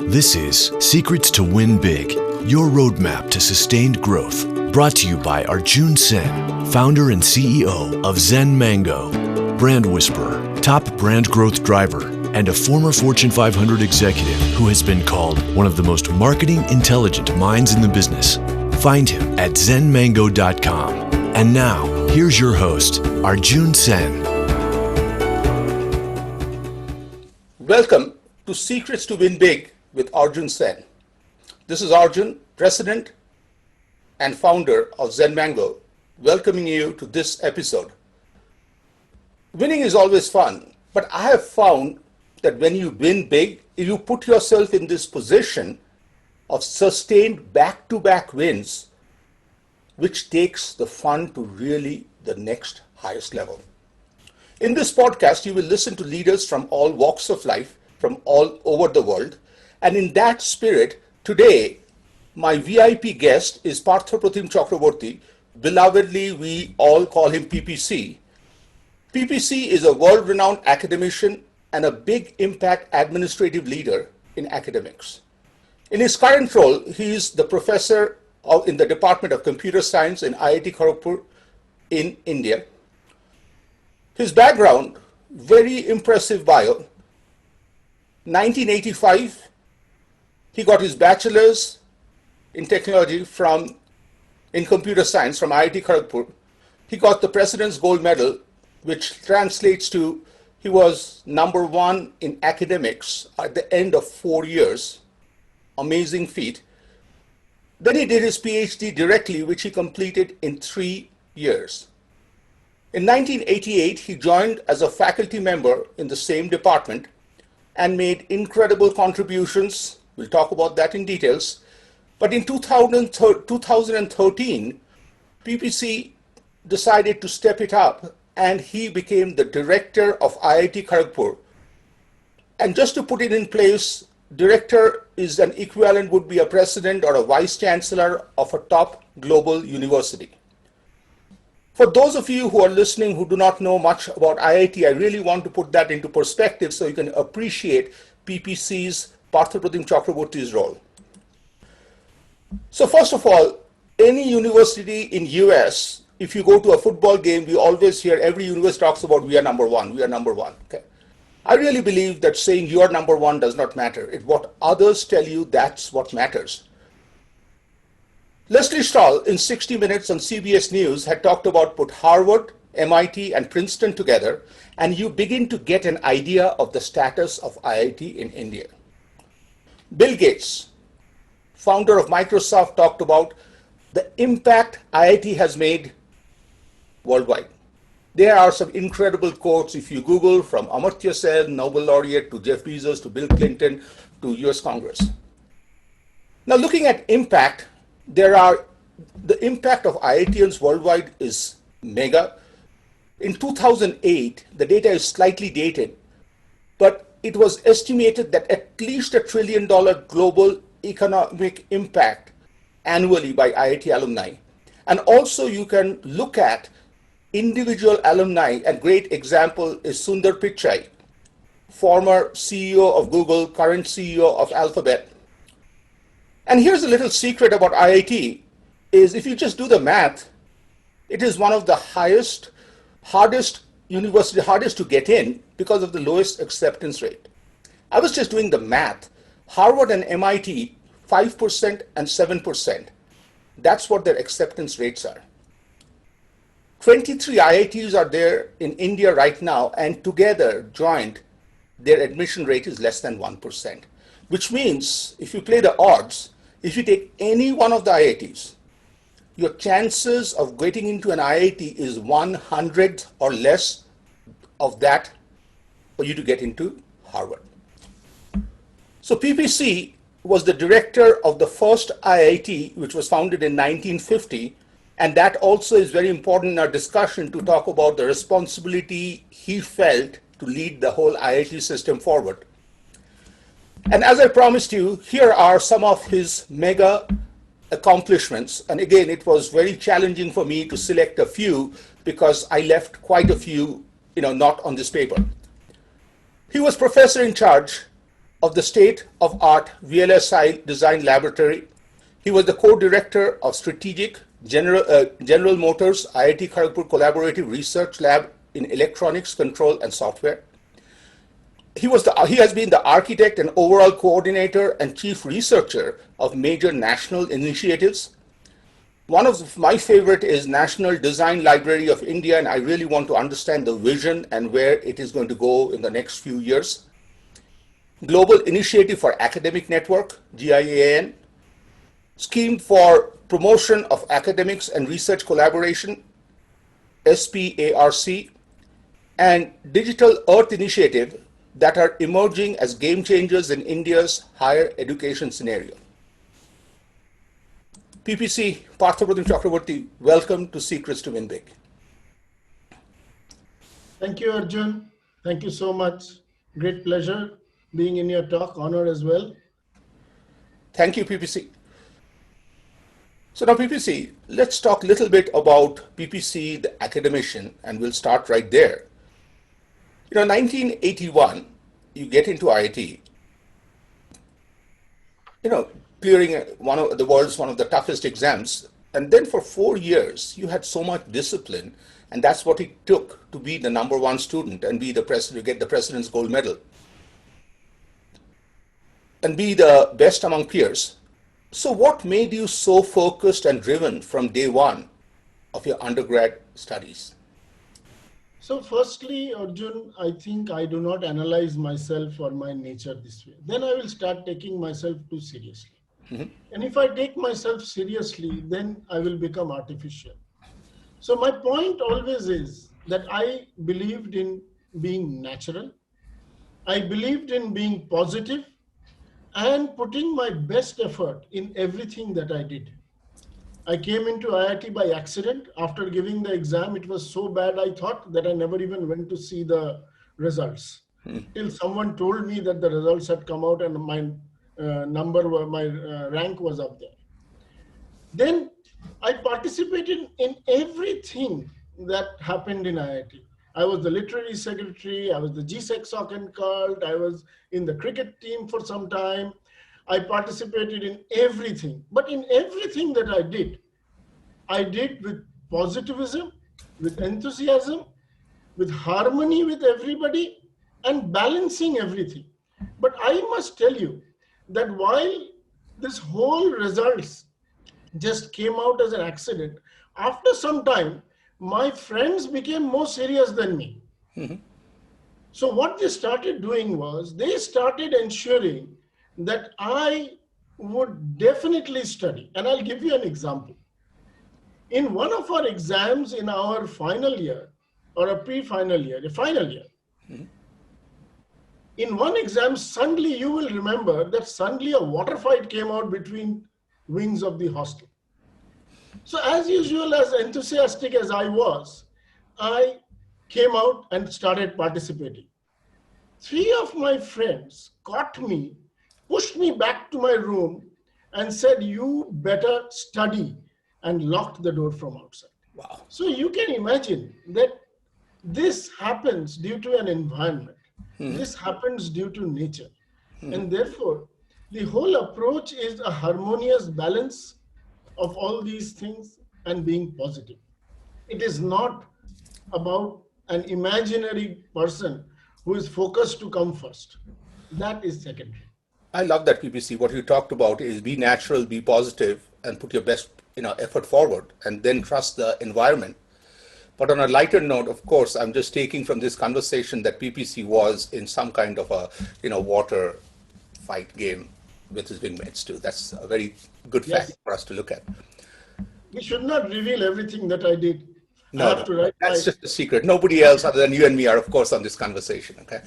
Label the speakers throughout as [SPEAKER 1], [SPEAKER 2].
[SPEAKER 1] This is Secrets to Win Big, your roadmap to sustained growth. Brought to you by Arjun Sen, founder and CEO of Zen Mango, brand whisperer, top brand growth driver, and a former Fortune 500 executive who has been called one of the most marketing intelligent minds in the business. Find him at zenmango.com. And now, here's your host, Arjun Sen.
[SPEAKER 2] Welcome to Secrets to Win Big with Arjun Sen. This is Arjun, President and founder of Zen Mango, welcoming you to this episode. Winning is always fun, but I have found that when you win big, if you put yourself in this position of sustained back-to-back wins, which takes the fun to really the next highest level. In this podcast, you will listen to leaders from all walks of life, from all over the world. And in that spirit, today, my VIP guest is Partha Pratim Chakrabarti. Belovedly, we all call him PPC. PPC is a world-renowned academician and a big impact administrative leader in academics. In his current role, he is the professor in the Department of Computer Science in IIT Kharagpur in India. His background, very impressive bio. 1985, he got his bachelor's in technology in computer science from IIT Kharagpur. He got the President's Gold Medal, which translates to he was number one in academics at the end of 4 years. Amazing feat. Then he did his PhD directly, which he completed in 3 years. In 1988, he joined as a faculty member in the same department and made incredible contributions. We'll talk about that in details. But in 2013, PPC decided to step it up and he became the director of IIT Kharagpur. And just to put it in place, director is an equivalent, would be a president or a vice chancellor of a top global university. For those of you who are listening who do not know much about IIT, I really want to put that into perspective so you can appreciate PPC's, Partha Pratim Chakrabarti's role. So first of all, any university in US, if you go to a football game, we always hear every university talks about we are number one, we are number one. Okay? I really believe that saying you are number one does not matter. It's what others tell you, that's what matters. Leslie Stahl in 60 Minutes on CBS News had talked about put Harvard, MIT, and Princeton together, and you begin to get an idea of the status of IIT in India. Bill Gates, founder of Microsoft, talked about the impact IIT has made worldwide. There are some incredible quotes if you Google, from Amartya Sen, Nobel laureate, to Jeff Bezos, to Bill Clinton, to US Congress. Now looking at impact, the impact of IITians worldwide is mega. In 2008, the data is slightly dated, but it was estimated that at least $1 trillion global economic impact annually by IIT alumni. And also you can look at individual alumni. A great example is Sundar Pichai, former CEO of Google, current CEO of Alphabet. And here's a little secret about IIT, is if you just do the math, it is one of the hardest to get in because of the lowest acceptance rate. I was just doing the math. Harvard and MIT, 5% and 7%. That's what their acceptance rates are. 23 IITs are there in India right now, and together, joined, their admission rate is less than 1%. Which means, if you play the odds, if you take any one of the IITs, your chances of getting into an IIT is 1/100th or less of that for you to get into Harvard. So PPC was the director of the first IIT, which was founded in 1950, and that also is very important in our discussion to talk about the responsibility he felt to lead the whole IIT system forward. And as I promised you, here are some of his mega accomplishments. And again, it was very challenging for me to select a few because I left quite a few, not on this paper. He was professor in charge of the state-of-art VLSI Design Laboratory. He was the co-director of Strategic General Motors IIT Kharagpur Collaborative Research Lab in Electronics, Control and Software. He has been the architect and overall coordinator and chief researcher of major national initiatives. One of my favorite is National Design Library of India, and I really want to understand the vision and where it is going to go in the next few years. Global Initiative for Academic Network, GIAN, Scheme for Promotion of Academics and Research Collaboration, SPARC, and Digital Earth Initiative that are emerging as game changers in India's higher education scenario. PPC, Partha Pratim Chakrabarti, welcome to Secrets to Win Big.
[SPEAKER 3] Thank you, Arjun. Thank you so much. Great pleasure being in your talk, honor as well.
[SPEAKER 2] Thank you, PPC. So now, PPC, let's talk a little bit about PPC, the academician, and we'll start right there. 1981, you get into IIT, clearing one of the world's one of the toughest exams. And then for 4 years, you had so much discipline, and that's what it took to be the #1 student and be the president, get the president's gold medal, and be the best among peers. So what made you so focused and driven from day one of your undergrad studies?
[SPEAKER 3] So firstly, Arjun, I think I do not analyze myself or my nature this way. Then I will start taking myself too seriously. And if I take myself seriously, then I will become artificial. So my point always is that I believed in being natural. I believed in being positive and putting my best effort in everything that I did. I came into IIT by accident. After giving the exam, it was so bad, I thought, that I never even went to see the results. Till someone told me that the results had come out and my rank was up there. Then I participated in everything that happened in IIT. I was the literary secretary, I was the GSEC sock and cult, I was in the cricket team for some time. I participated in everything. But in everything that I did with positivism, with enthusiasm, with harmony with everybody, and balancing everything. But I must tell you that while this whole results just came out as an accident, after some time, my friends became more serious than me. So what they started doing was, they started ensuring that I would definitely study. And I'll give you an example. In one of our exams in our final year, or a pre-final year, a final year, in one exam, suddenly you will remember that suddenly a water fight came out between wings of the hostel. So as usual, as enthusiastic as I was, I came out and started participating. 3 of my friends caught me, pushed me back to my room and said, "You better study," and locked the door from outside.
[SPEAKER 2] Wow.
[SPEAKER 3] So you can imagine that this happens due to an environment. This happens due to nature. And therefore, the whole approach is a harmonious balance of all these things and being positive. It is not about an imaginary person who is focused to come first. That is secondary.
[SPEAKER 2] I love that, PPC. What you talked about is be natural, be positive, and put your best effort forward, and then trust the environment. But on a lighter note, of course, I'm just taking from this conversation that PPC was in some kind of a water fight game with his wingmates too. That's a very good fact for us to look at.
[SPEAKER 3] We should not reveal everything that I did.
[SPEAKER 2] No, that's just a secret. Nobody else other than you and me are, of course, on this conversation. Okay.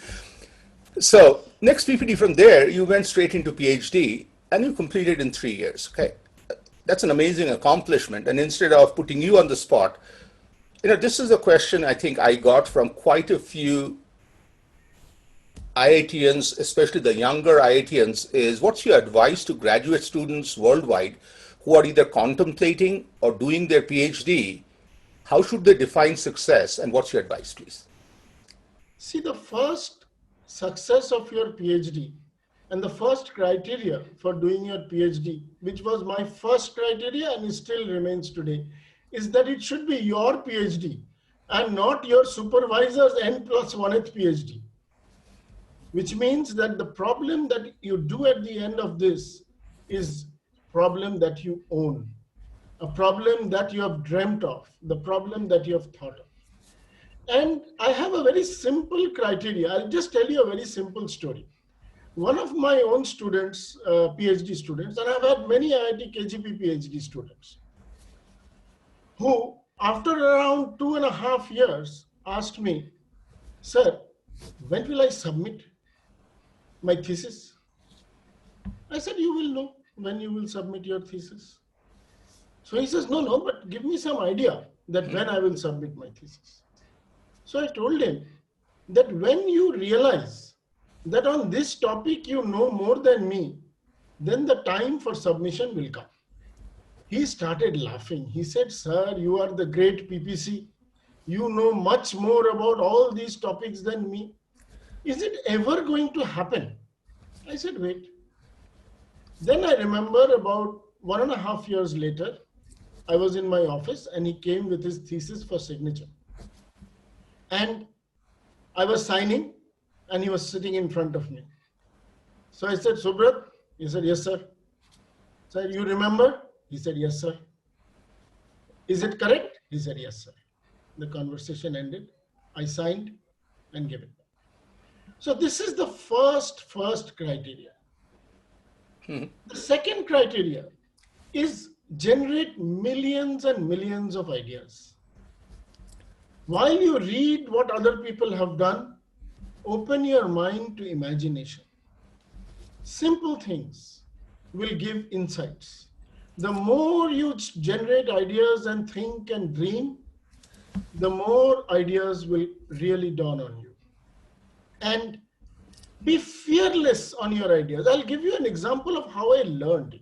[SPEAKER 2] So next PPD from there, you went straight into PhD and you completed in 3 years. Okay. That's an amazing accomplishment. And instead of putting you on the spot, this is a question I think I got from quite a few IITians, especially the younger IITians, is what's your advice to graduate students worldwide who are either contemplating or doing their PhD? How should they define success, and what's your advice, please?
[SPEAKER 3] See, the first success of your PhD, And the first criteria for doing your PhD, which was my first criteria and it still remains today, is that it should be your PhD and not your supervisor's N+1th PhD. Which means that the problem that you do at the end of this is problem that you own, a problem that you have dreamt of, the problem that you have thought of. And I have a very simple criteria. I'll just tell you a very simple story. One of my own students, PhD students, and I've had many IIT KGP PhD students, who after around 2.5 years asked me, sir, when will I submit my thesis? I said, you will know when you will submit your thesis. So he says, no, but give me some idea that when I will submit my thesis. So I told him that when you realize that on this topic you know more than me, then the time for submission will come. He started laughing. He said, sir, you are the great PPC. You know much more about all these topics than me. Is it ever going to happen? I said, wait. Then I remember about 1.5 years later, I was in my office and he came with his thesis for signature. And I was signing and he was sitting in front of me. So I said, Subrat? He said, yes, sir. So I said, you remember? He said, yes, sir. Is it correct? He said, yes, sir. The conversation ended. I signed and gave it back. So this is the first criteria. The second criteria is generate millions and millions of ideas. While you read what other people have done, open your mind to imagination. Simple things will give insights. The more you generate ideas and think and dream, the more ideas will really dawn on you. And be fearless on your ideas. I'll give you an example of how I learned it.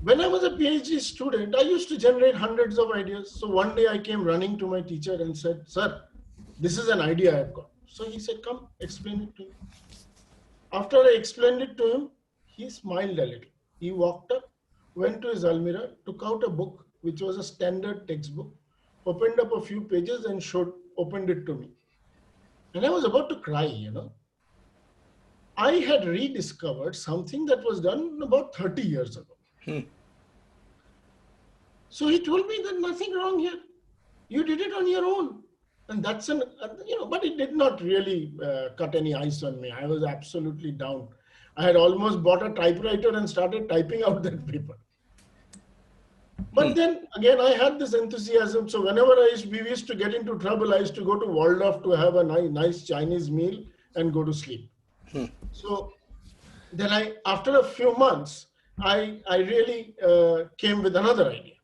[SPEAKER 3] When I was a PhD student, I used to generate hundreds of ideas. So one day I came running to my teacher and said, sir, this is an idea I've got. So he said, come, explain it to me. After I explained it to him, he smiled a little. He walked up, went to his almirah, took out a book, which was a standard textbook, opened up a few pages and opened it to me. And I was about to cry, you know. I had rediscovered something that was done about 30 years ago. So he told me that nothing wrong here. You did it on your own. And that's but it did not really cut any ice on me. I was absolutely down. I had almost bought a typewriter and started typing out that paper. But then again, I had this enthusiasm. So whenever we used to get into trouble, I used to go to Waldorf to have a nice Chinese meal and go to sleep. So then after a few months, I really came with another idea.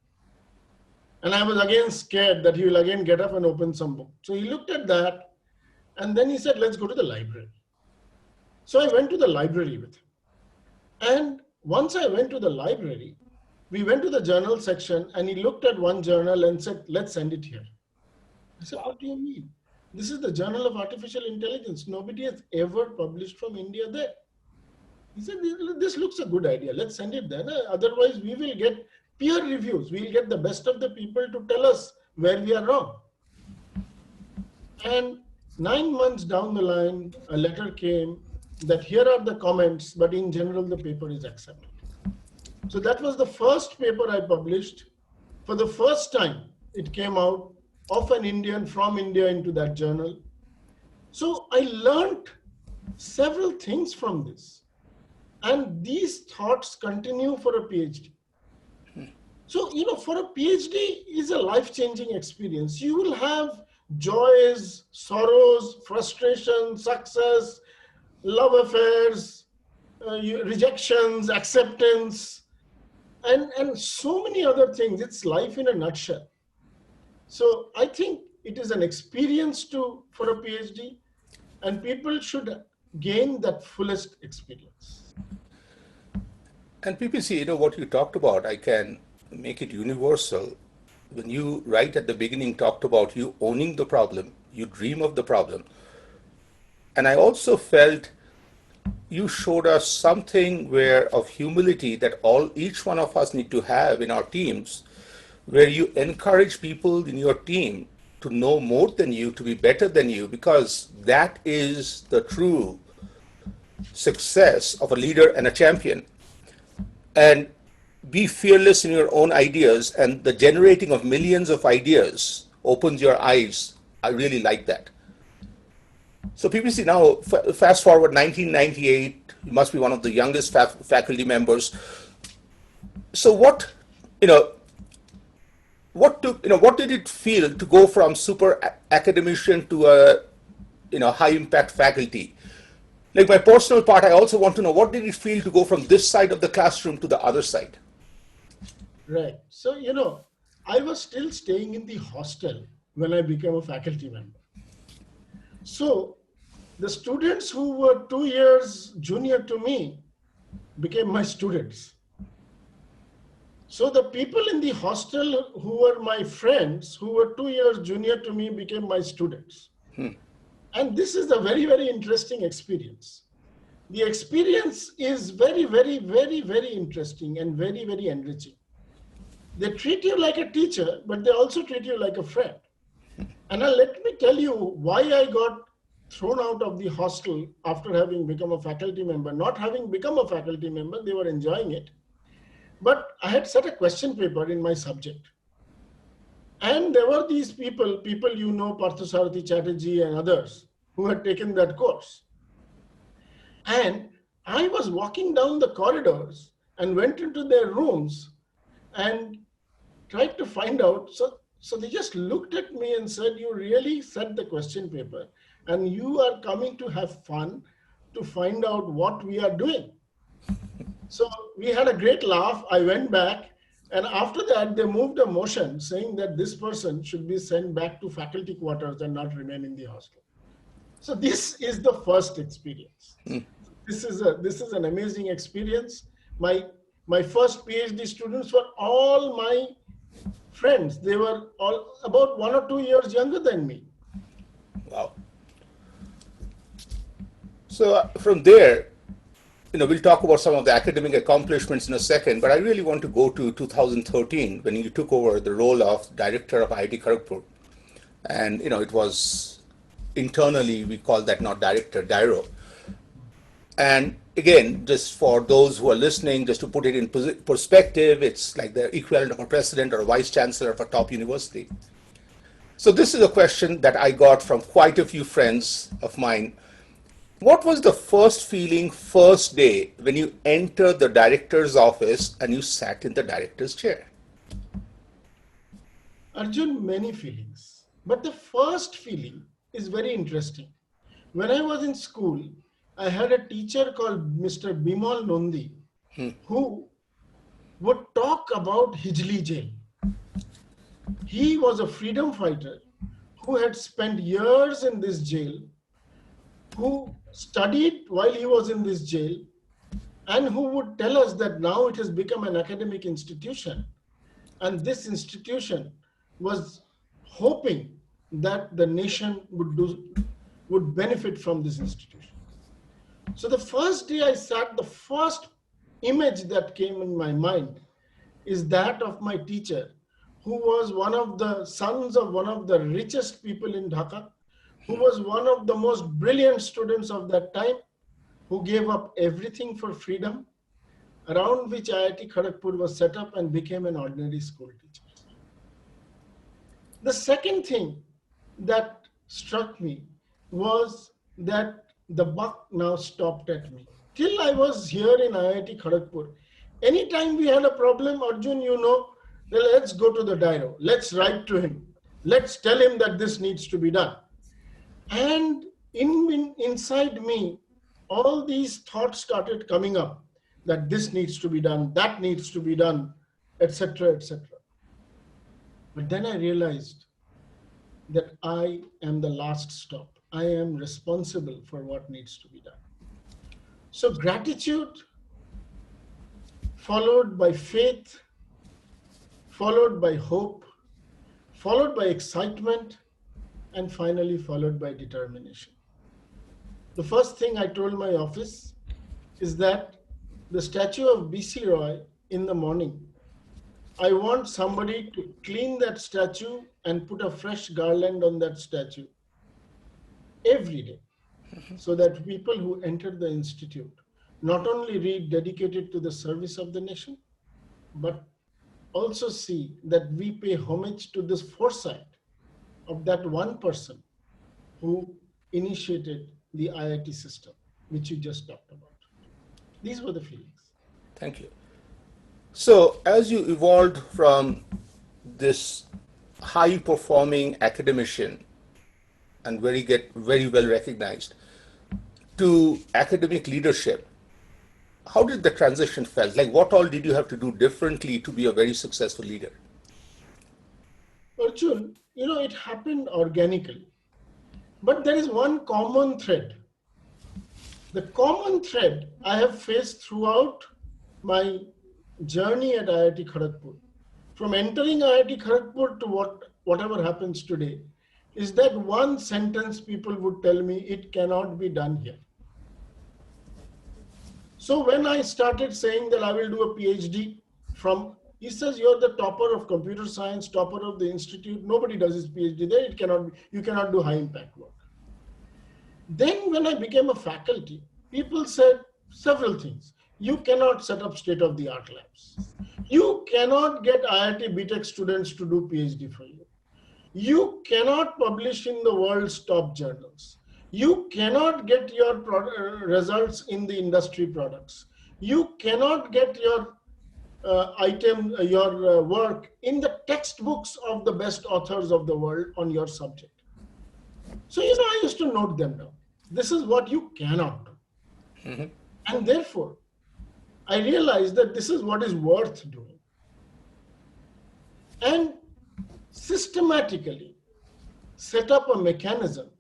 [SPEAKER 3] And I was again scared that he will again get up and open some book. So he looked at that and then he said, let's go to the library. So I went to the library with him. And once I went to the library, we went to the journal section and he looked at one journal and said, let's send it here. I said, what do you mean? This is the Journal of Artificial Intelligence. Nobody has ever published from India there. He said, this looks a good idea. Let's send it there. Otherwise, we will get peer reviews. We'll get the best of the people to tell us where we are wrong. And 9 months down the line, a letter came that here are the comments, but in general, the paper is accepted. So that was the first paper I published. For the first time, it came out of an Indian from India into that journal. So I learned several things from this. And these thoughts continue for a PhD. So, for a PhD is a life-changing experience. You will have joys, sorrows, frustration, success, love affairs, rejections, acceptance, and so many other things. It's life in a nutshell. So I think it is an experience for a PhD, and people should gain that fullest experience.
[SPEAKER 2] And PPC, what you talked about, I can make it universal. When you right at the beginning talked about you owning the problem, you dream of the problem. And I also felt you showed us something where of humility that each one of us need to have in our teams, where you encourage people in your team to know more than you, to be better than you, because that is the true success of a leader and a champion. And be fearless in your own ideas, and the generating of millions of ideas opens your eyes. I really like that. So PPC, now fast forward 1998, you must be one of the youngest faculty members. So you know, what did it feel to go from super academician to a, high impact faculty? Like my personal part, I also want to know, what did it feel to go from this side of the classroom to the other side?
[SPEAKER 3] Right. So, I was still staying in the hostel when I became a faculty member. So the students who were 2 years junior to me became my students. So the people in the hostel who were my friends, who were 2 years junior to me, became my students. And this is a very, very interesting experience. The experience is very, very, very, very interesting and very, very enriching. They treat you like a teacher, but they also treat you like a friend. And now let me tell you why I got thrown out of the hostel after having become a faculty member. Not having become a faculty member, they were enjoying it. But I had set a question paper in my subject. And there were these people Partha Chatterjee and others, who had taken that course. And I was walking down the corridors and went into their rooms and tried to find out. So they just looked at me and said, "You really set the question paper and you are coming to have fun to find out what we are doing." So we had a great laugh. I went back, and after that they moved a motion saying that this person should be sent back to faculty quarters and not remain in the hostel. So this is the first experience. This is an amazing experience. My first PhD students were all my friends. They were all about 1 or 2 years younger than me.
[SPEAKER 2] Wow. So from there, we'll talk about some of the academic accomplishments in a second, but I really want to go to 2013 when you took over the role of Director of IIT Kharagpur. And, it was internally, we call that not director, Dairo. And again, just for those who are listening, just to put it in perspective, it's like the equivalent of a president or a vice chancellor of a top university. So this is a question that I got from quite a few friends of mine. What was the first feeling, first day, when you entered the director's office and you sat in the director's chair?
[SPEAKER 3] Arjun, many feelings. But the first feeling is very interesting. When I was in school, I had a teacher called Mr. Bimal Nondi, who would talk about Hijli jail. He was a freedom fighter who had spent years in this jail, who studied while he was in this jail, and who would tell us that now it has become an academic institution. And this institution was hoping that the nation would benefit from this institution. So the first day I sat, the first image that came in my mind is that of my teacher, who was one of the sons of one of the richest people in Dhaka, who was one of the most brilliant students of that time, who gave up everything for freedom, around which IIT Kharagpur was set up and became an ordinary school teacher. The second thing that struck me was that the buck now stopped at me. Till I was here in IIT Kharagpur, anytime we had a problem, Arjun, let's go to the Dairo. Let's write to him. Let's tell him that this needs to be done. And inside me, all these thoughts started coming up, that this needs to be done, that needs to be done, etc., etc. But then I realized that I am the last stop. I am responsible for what needs to be done. So gratitude, followed by faith, followed by hope, followed by excitement, and finally followed by determination. The first thing I told my office is that the statue of BC Roy in the morning, I want somebody to clean that statue and put a fresh garland on that statue every day, so that people who enter the institute not only read dedicated to the service of the nation, but also see that we pay homage to this foresight of that one person who initiated the IIT system, which you just talked about. These were the feelings.
[SPEAKER 2] Thank you. So as you evolved from this high-performing academician and very well recognized to academic leadership, how did the transition felt? Like, what all did you have to do differently to be a very successful leader?
[SPEAKER 3] Arjun, it happened organically. But there is one common thread. The common thread I have faced throughout my journey at IIT Kharagpur, from entering IIT Kharagpur to whatever happens today, is that one sentence people would tell me, it cannot be done here. So when I started saying that I will do a PhD he says, you're the topper of computer science, topper of the institute. Nobody does his PhD there. You cannot do high impact work. Then when I became a faculty, people said several things. You cannot set up state-of-the-art labs. You cannot get IIT BTech students to do PhD for you. You cannot publish in the world's top journals. You cannot get your results in the industry products. You cannot get your work in the textbooks of the best authors of the world on your subject. So, I used to note them down. This is what you cannot do. Mm-hmm. And therefore, I realized that this is what is worth doing. And systematically set up a mechanism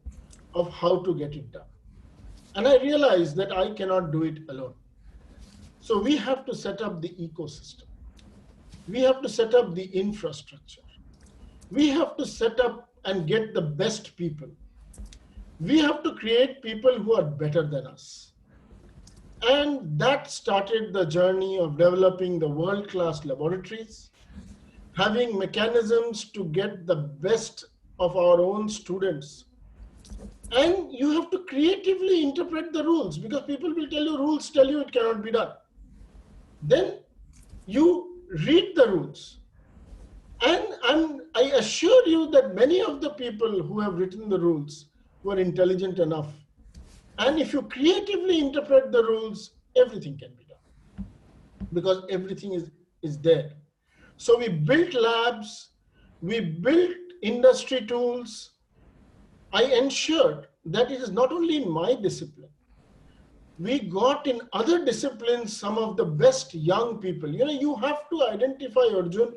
[SPEAKER 3] of how to get it done. And I realized that I cannot do it alone. So we have to set up the ecosystem. We have to set up the infrastructure. We have to set up and get the best people. We have to create people who are better than us. And that started the journey of developing the world-class laboratories, having mechanisms to get the best of our own students. And you have to creatively interpret the rules, because people will tell you, rules tell you it cannot be done. Then you read the rules. And I assure you that many of the people who have written the rules were intelligent enough. And if you creatively interpret the rules, everything can be done, because everything is there. So we built labs, we built industry tools. I ensured that it is not only in my discipline. We got in other disciplines some of the best young people. You have to identify, Arjun,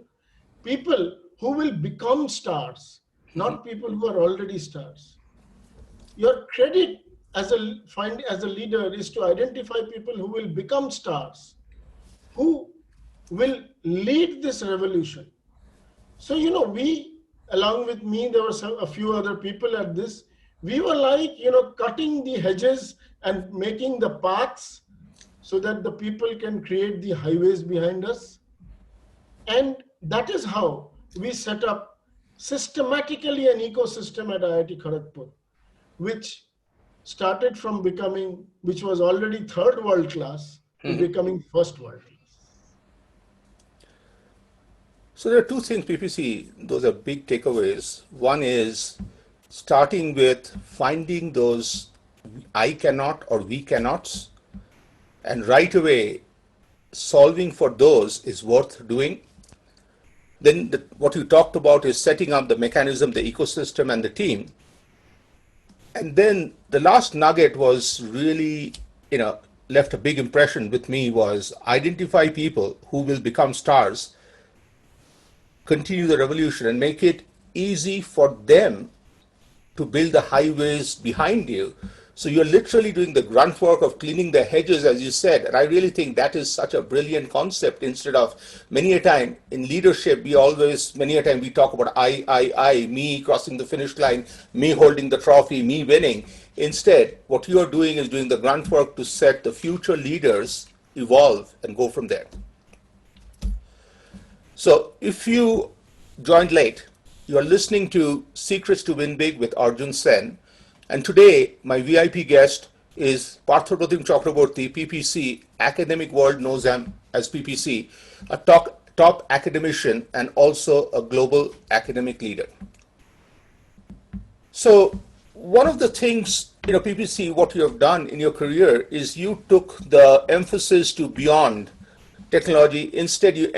[SPEAKER 3] people who will become stars, not people who are already stars. Your credit as a leader is to identify people who will become stars, who will lead this revolution. So, we, along with me, there were a few other people at this. We were like, cutting the hedges and making the paths so that the people can create the highways behind us. And that is how we set up systematically an ecosystem at IIT Kharagpur, which started from which was already third world class, to becoming first world class.
[SPEAKER 2] So there are two things, PPC, those are big takeaways. One is starting with finding those I cannot or we cannots, and right away solving for those is worth doing. Then what you talked about is setting up the mechanism, the ecosystem, and the team. And then the last nugget was really, left a big impression with me, was identify people who will become stars, continue the revolution, and make it easy for them to build the highways behind you, So you're literally doing the grunt work of cleaning the hedges, as you said. And I really think that is such a brilliant concept. Instead of many a time in leadership, many a time we talk about I, me crossing the finish line, me holding the trophy, me winning. Instead, what you are doing is doing the grunt work to set the future leaders evolve and go from there. So if you joined late, you are listening to Secrets to Win Big with Arjun Sen. And today, my VIP guest is Partha Pratim Chakrabarti, PPC. Academic world knows him as PPC, a top academician and also a global academic leader. So one of the things, PPC, what you have done in your career is you took the emphasis to beyond technology. Instead, you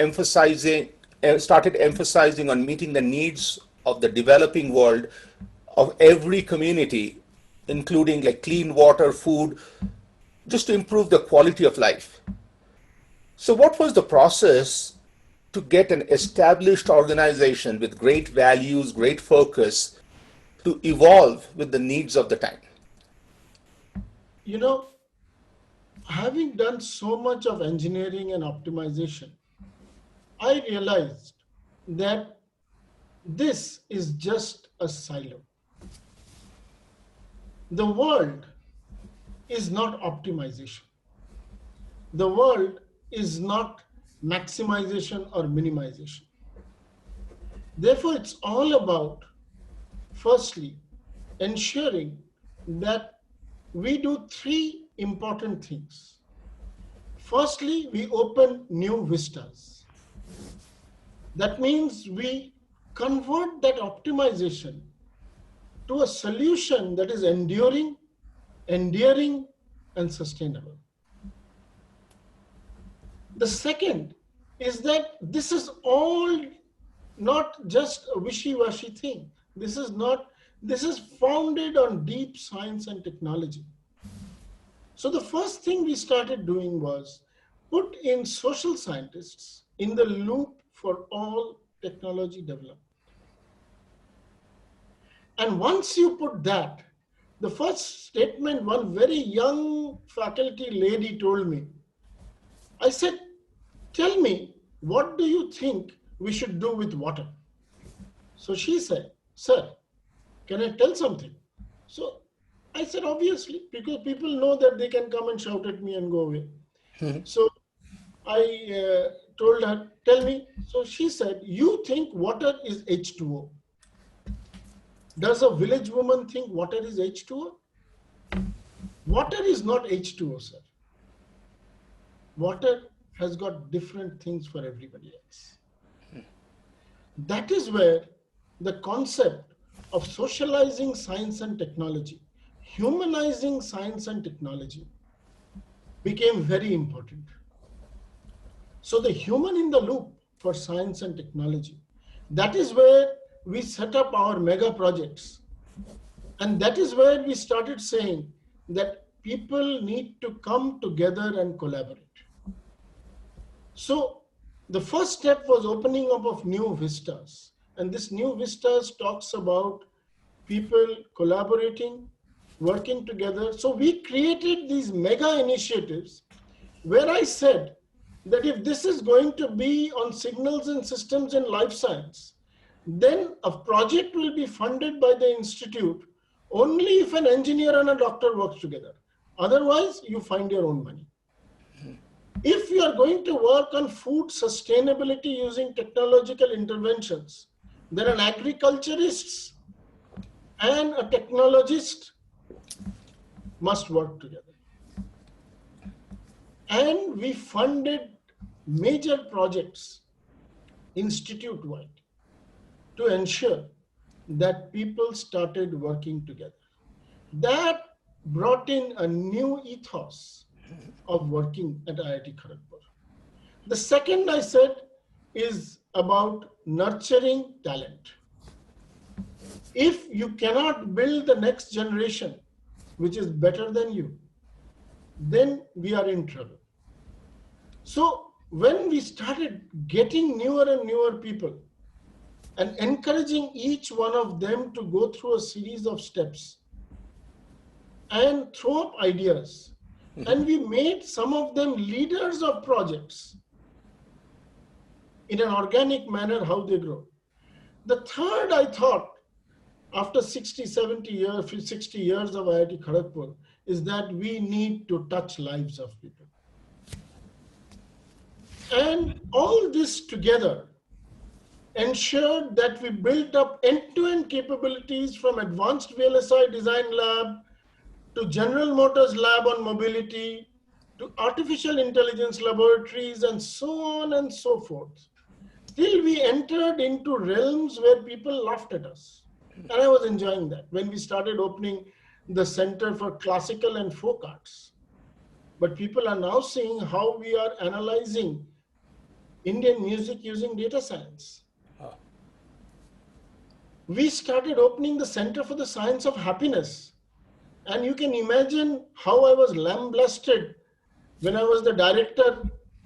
[SPEAKER 2] started emphasizing on meeting the needs of the developing world of every community, including like clean water, food, just to improve the quality of life. So what was the process to get an established organization with great values, great focus, to evolve with the needs of the time?
[SPEAKER 3] Having done so much of engineering and optimization, I realized that this is just a silo. The world is not optimization. The world is not maximization or minimization. Therefore, it's all about, firstly, ensuring that we do three important things. Firstly, we open new vistas. That means we convert that optimization to a solution that is enduring, endearing, and sustainable. The second is that this is all not just a wishy-washy thing. This is founded on deep science and technology. So the first thing we started doing was put in social scientists in the loop for all technology development. And once you put that, the first statement one very young faculty lady told me, I said, tell me, what do you think we should do with water? So she said, sir, can I tell something? So I said, obviously, because people know that they can come and shout at me and go away. So I told her, tell me. So she said, you think water is H2O. Does a village woman think water is H2O? Water is not H2O, sir. Water has got different things for everybody else. That is where the concept of socializing science and technology, humanizing science and technology became very important. So the human in the loop for science and technology, that is where we set up our mega projects. And that is where we started saying that people need to come together and collaborate. So the first step was opening up of new vistas. And this new vistas talks about people collaborating, working together. So we created these mega initiatives where I said that if this is going to be on signals and systems in life science, then a project will be funded by the institute only if an engineer and a doctor works together. Otherwise, you find your own money. If you are going to work on food sustainability using technological interventions, then an agriculturist and a technologist must work together. And we funded major projects institute-wide to ensure that people started working together. That brought in a new ethos of working at IIT Kharagpur. The second I said is about nurturing talent. If you cannot build the next generation, which is better than you, then we are in trouble. So when we started getting newer and newer people and encouraging each one of them to go through a series of steps, and throw up ideas. And we made some of them leaders of projects in an organic manner, how they grow. The third, I thought, after 60, 70 years, 60 years of IIT Kharagpur, is that we need to touch lives of people. And all this together ensured that we built up end-to-end capabilities from advanced VLSI design lab to General Motors lab on mobility to artificial intelligence laboratories and so on and so forth. Till we entered into realms where people laughed at us. And I was enjoying that when we started opening the Center for Classical and Folk Arts. But people are now seeing how we are analyzing Indian music using data science. We started opening the Center for the Science of Happiness. And you can imagine how I was lambasted when I was the director,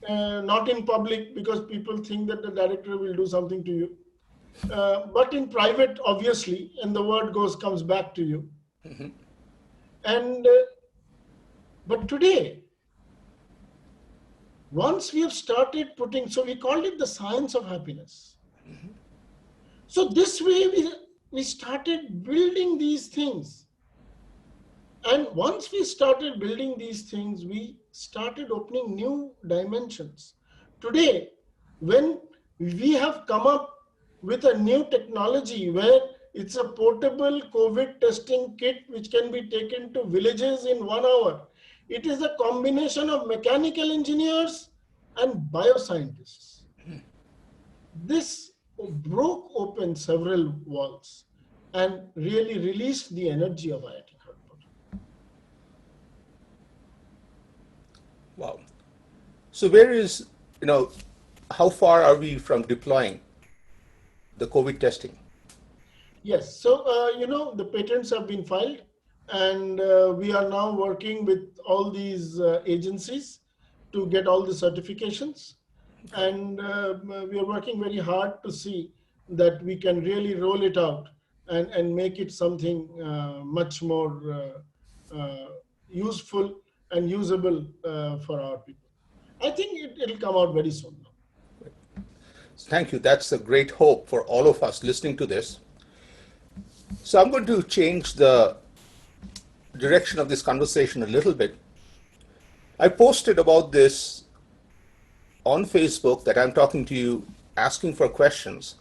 [SPEAKER 3] not in public because people think that the director will do something to you. But in private, obviously, and the word comes back to you. And but today, once we have started putting, so we called it the science of happiness. So this way we started building these things. And once we started building these things, we started opening new dimensions. Today, when we have come up with a new technology where it's a portable COVID testing kit which can be taken to villages in 1 hour, it is a combination of mechanical engineers and bioscientists. This broke open several walls and really released the energy of IIT Kharagpur.
[SPEAKER 2] Wow. So where is, how far are we from deploying the COVID testing?
[SPEAKER 3] Yes, so, the patents have been filed and we are now working with all these agencies to get all the certifications. And we are working very hard to see that we can really roll it out and make it something much more useful and usable for our people. I think it'll come out very soon now.
[SPEAKER 2] Thank you. That's a great hope for all of us listening to this. So I'm going to change the direction of this conversation a little bit. I posted about this on Facebook that I'm talking to you, asking for questions.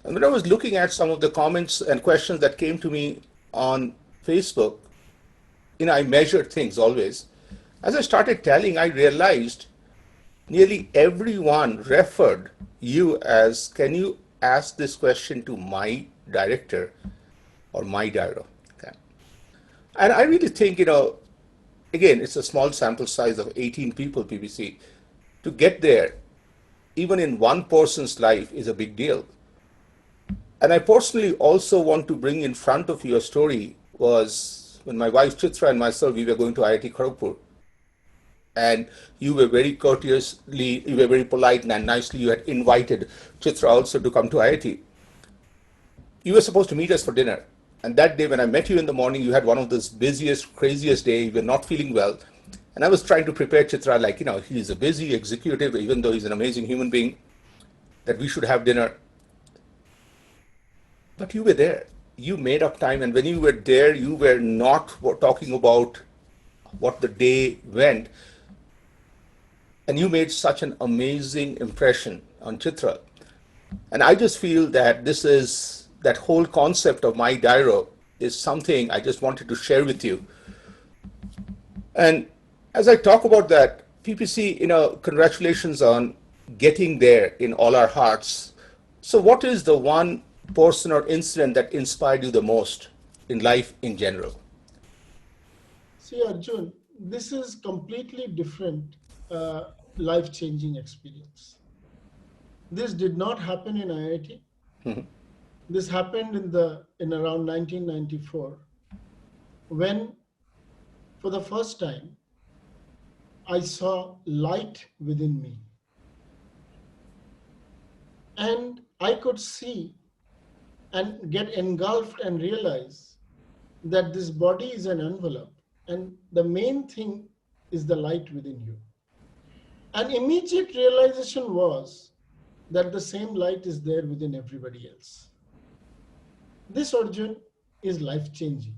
[SPEAKER 2] And when I was looking at some of the comments and questions that came to me on Facebook, I measured things always. As I started telling, I realized nearly everyone referred you as, can you ask this question to my director or my Dairo? Okay. And I really think, again, it's a small sample size of 18 people, PPC. To get there, even in one person's life, is a big deal. And I personally also want to bring in front of you a story was when my wife Chitra and myself, we were going to IIT Kharagpur. And you were very courteously, you were very polite and nicely, you had invited Chitra also to come to IIT. You were supposed to meet us for dinner. And that day when I met you in the morning, you had one of those busiest, craziest days, you were not feeling well. And I was trying to prepare Chitra like, he's a busy executive, even though he's an amazing human being, that we should have dinner. But you were there. You made up time. And when you were there, you were not talking about what the day went. And you made such an amazing impression on Chitra. And I just feel that that whole concept of my Dairo is something I just wanted to share with you. And as I talk about that, PPC, congratulations on getting there in all our hearts. So what is the one person or incident that inspired you the most in life in general?
[SPEAKER 3] See, Arjun, this is completely different life-changing experience. This did not happen in IIT.
[SPEAKER 2] Mm-hmm.
[SPEAKER 3] This happened in around 1994, when for the first time I saw light within me. And I could see and get engulfed and realize that this body is an envelope and the main thing is the light within you. An immediate realization was that the same light is there within everybody else. This, Arjun, is life-changing.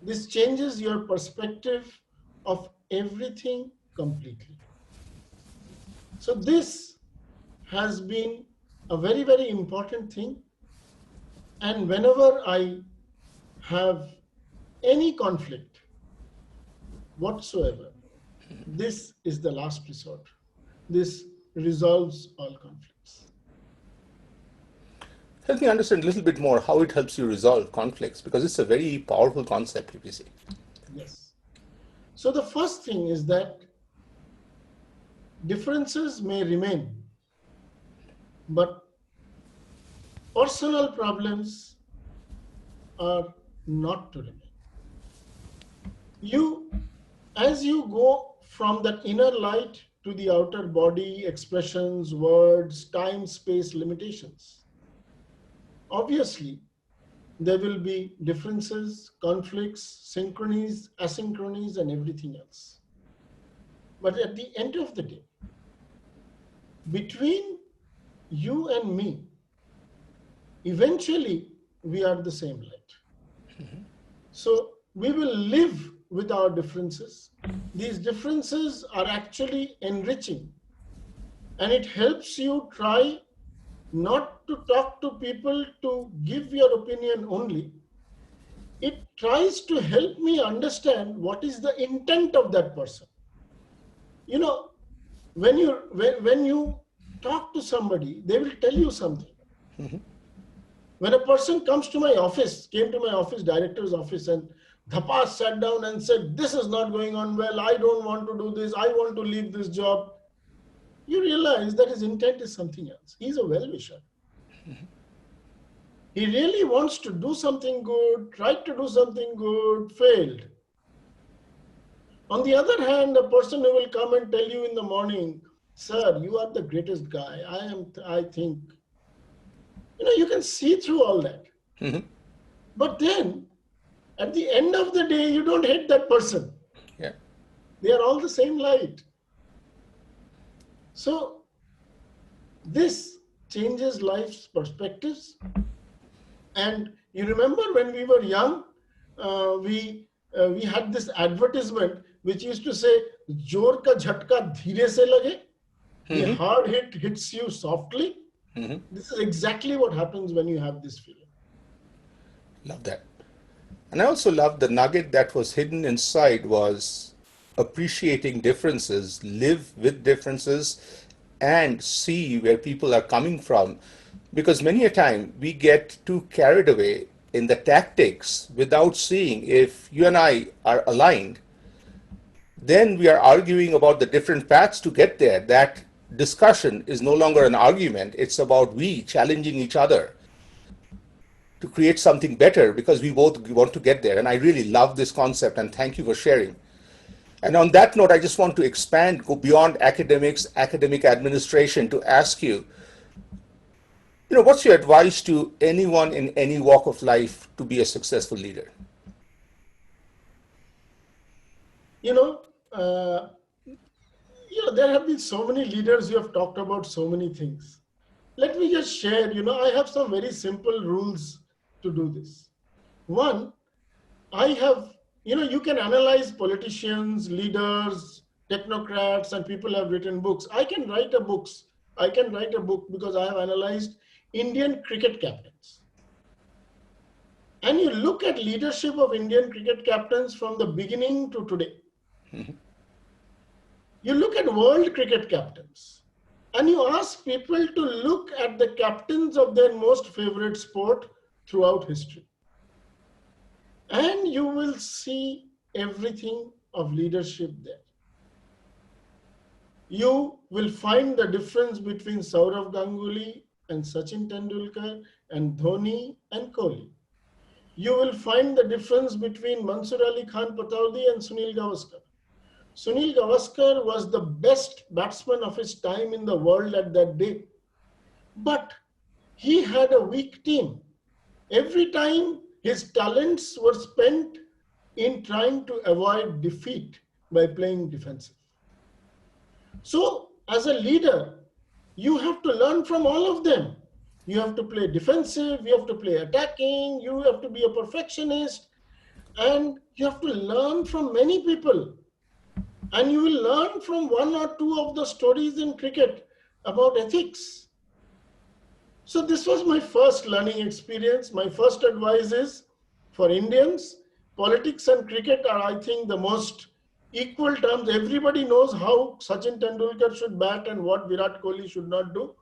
[SPEAKER 3] This changes your perspective of everything completely. So this has been a very, very important thing. And whenever I have any conflict whatsoever, this is the last resort. This resolves all conflicts.
[SPEAKER 2] Help me understand a little bit more how it helps you resolve conflicts, because it's a very powerful concept, PPC.
[SPEAKER 3] Yes. So the first thing is that differences may remain, but personal problems are not to remain. As you go from that inner light to the outer body, expressions, words, time, space, limitations, obviously, there will be differences, conflicts, synchronies, asynchronies, and everything else. But at the end of the day, between you and me, eventually we are the same light. So we will live with our differences. These differences are actually enriching, and it helps you try not to talk to people to give your opinion only. It tries to help me understand what is the intent of that person. You know, when you talk to somebody, they will tell you something. When a person came to my office, director's office, and Dhapas sat down and said, "This is not going on well, I don't want to do this, I want to leave this job," you realize that his intent is something else. He's a well-wisher. He really wants to do something good, tried to do something good, failed. On the other hand, a person who will come and tell you in the morning, "Sir, you are the greatest guy, I think," you can see through all that. But then, at the end of the day, you don't hate that person.
[SPEAKER 2] Yeah.
[SPEAKER 3] They are all the same light. So this changes life's perspectives. And you remember when we were young, we had this advertisement which used to say, "Jor ka jhatka dheere se lage." The hard hit hits you softly. This is exactly what happens when you have this feeling.
[SPEAKER 2] Love that. And I also love the nugget that was hidden inside was appreciating differences, live with differences, and see where people are coming from. Because many a time we get too carried away in the tactics without seeing if you and I are aligned. Then we are arguing about the different paths to get there. That discussion is no longer an argument. It's about we challenging each other to create something better because we both want to get there. And I really love this concept, and thank you for sharing. And on that note, I just want to expand, go beyond academics, academic administration, to ask you, what's your advice to anyone in any walk of life to be a successful leader?
[SPEAKER 3] There have been so many leaders who have talked about so many things. Let me just share, I have some very simple rules to do this. One, you can analyze politicians, leaders, technocrats, and people have written books. I can write a book because I have analyzed Indian cricket captains. And you look at leadership of Indian cricket captains from the beginning to today. You look at world cricket captains, and you ask people to look at the captains of their most favorite sport throughout history. And you will see everything of leadership there. You will find the difference between Sourav Ganguly and Sachin Tendulkar and Dhoni and Kohli. You will find the difference between Mansur Ali Khan Pataudi and Sunil Gavaskar. Sunil Gavaskar was the best batsman of his time in the world at that day. But he had a weak team. Every time His talents were spent in trying to avoid defeat by playing defensive. So as a leader, you have to learn from all of them. You have to play defensive, you have to play attacking, you have to be a perfectionist, and you have to learn from many people. And you will learn from one or two of the stories in cricket about ethics. So this was my first learning experience. My first advice is, for Indians, politics and cricket are, I think, the most equal terms. Everybody knows how Sachin Tendulkar should bat and what Virat Kohli should not do.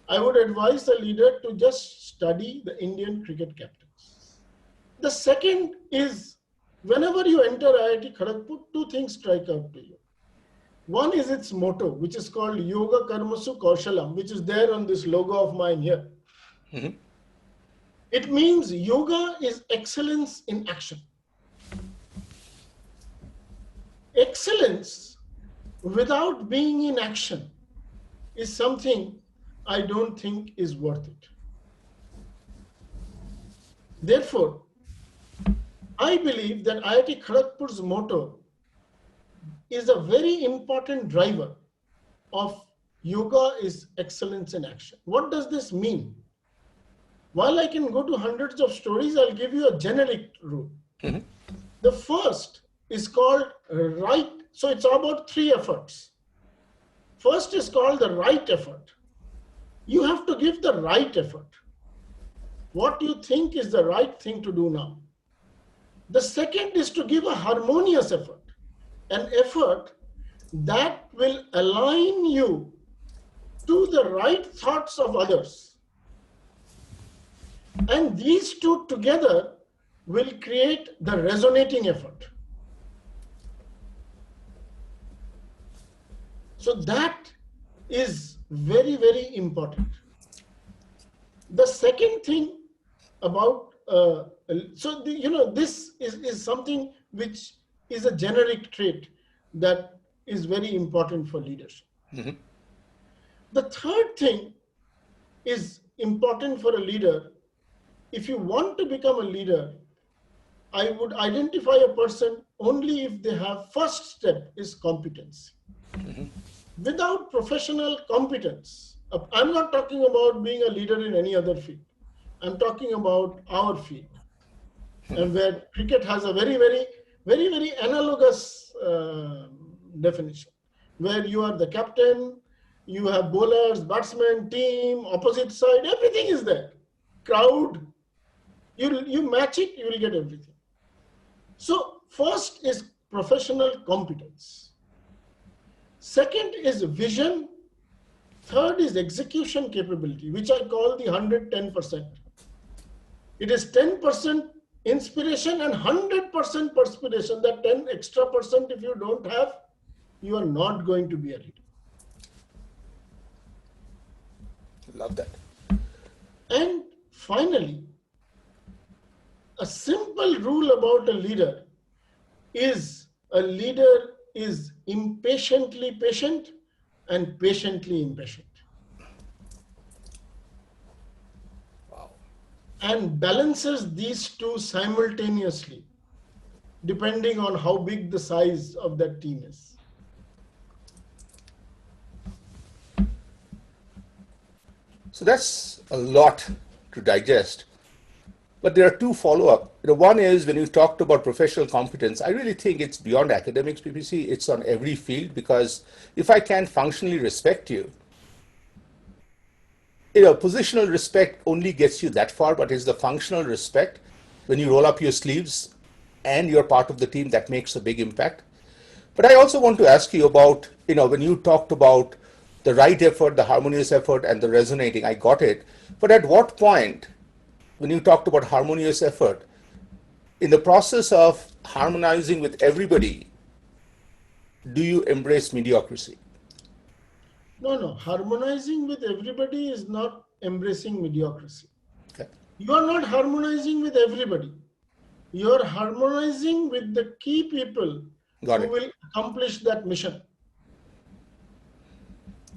[SPEAKER 3] I would advise the leader to just study the Indian cricket captains. The second is, whenever you enter IIT Kharagpur, two things strike out to you. One is its motto, which is called Yoga Karmasu Kaushalam, which is there on this logo of mine here. Mm-hmm. It means yoga is excellence in action. Excellence without being in action is something I don't think is worth it. Therefore, I believe that IIT Kharagpur's motto is a very important driver of yoga is excellence in action. What does this mean? While I can go to hundreds of stories, I'll give you a generic rule. Mm-hmm. The first is called right. So it's about three efforts. First is called the right effort. You have to give the right effort. What you think is the right thing to do now. The second is to give a harmonious effort, an effort that will align you to the right thoughts of others. And these two together will create the resonating effort. So that is very, very important. The second thing about, this is something which is a generic trait that is very important for leadership. Mm-hmm. The third thing is important for a leader. If you want to become a leader, I would identify a person only if they have first step is competence. Mm-hmm. Without professional competence, I'm not talking about being a leader in any other field. I'm talking about our field, and where cricket has a very, very, very, very analogous definition, where you are the captain, you have bowlers, batsmen, team, opposite side, everything is there. Crowd, you match it, you will get everything. So first is professional competence. Second is vision. Third is execution capability, which I call the 110%. It is 10% inspiration and 100% perspiration. That 10 extra percent, if you don't have, you are not going to be a leader.
[SPEAKER 2] Love that.
[SPEAKER 3] And finally, a simple rule about a leader is impatiently patient and patiently impatient.
[SPEAKER 2] Wow.
[SPEAKER 3] And balances these two simultaneously, depending on how big the size of that team is.
[SPEAKER 2] So that's a lot to digest. But there are two follow-up. One is when you talked about professional competence, I really think it's beyond academics, PPC. It's on every field, because if I can functionally respect you, positional respect only gets you that far, but it's the functional respect when you roll up your sleeves and you're part of the team that makes a big impact. But I also want to ask you about, when you talked about the right effort, the harmonious effort, and the resonating, I got it. But at what point, when you talked about harmonious effort, in the process of harmonizing with everybody, do you embrace mediocrity?
[SPEAKER 3] No. Harmonizing with everybody is not embracing mediocrity.
[SPEAKER 2] Okay.
[SPEAKER 3] You are not harmonizing with everybody. You are harmonizing with the key people who will accomplish that mission.